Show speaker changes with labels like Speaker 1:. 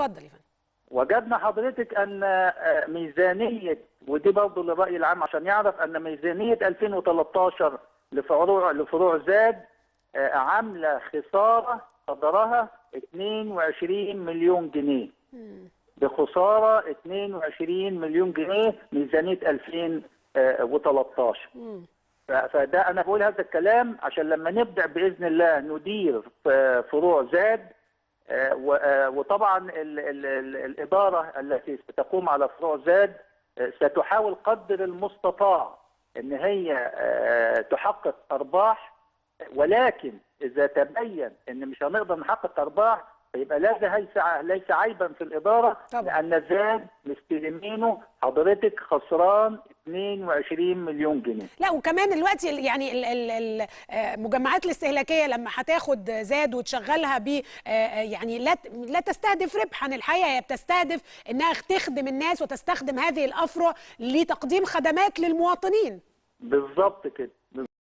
Speaker 1: اتفضل يا فندم.
Speaker 2: وجدنا حضرتك ان ميزانيه، ودي برضه للراي العام عشان يعرف، ان ميزانيه 2013 لفروع زاد عامله خساره قدرها 22 مليون جنيه. بخساره 22 مليون جنيه ميزانيه 2013. فده انا بقول هذا الكلام عشان لما نبدا باذن الله ندير فروع زاد، وطبعا الاداره التي ستقوم على فروع زاد ستحاول قدر المستطاع ان هي تحقق ارباح، ولكن اذا تبين ان مش هنقدر نحقق ارباح فيبقى ليس عيبا في الاداره طبعا. لان زاد مستلمينه حضرتك خسران 22 مليون جنيه.
Speaker 1: لا وكمان دلوقتي يعني المجمعات الاستهلاكيه لما هتاخد زاد وتشغلها ب يعني لا تستهدف ربحا، الحقيقه هي بتستهدف انها تخدم الناس وتستخدم هذه الافرع لتقديم خدمات للمواطنين.
Speaker 2: بالظبط كده.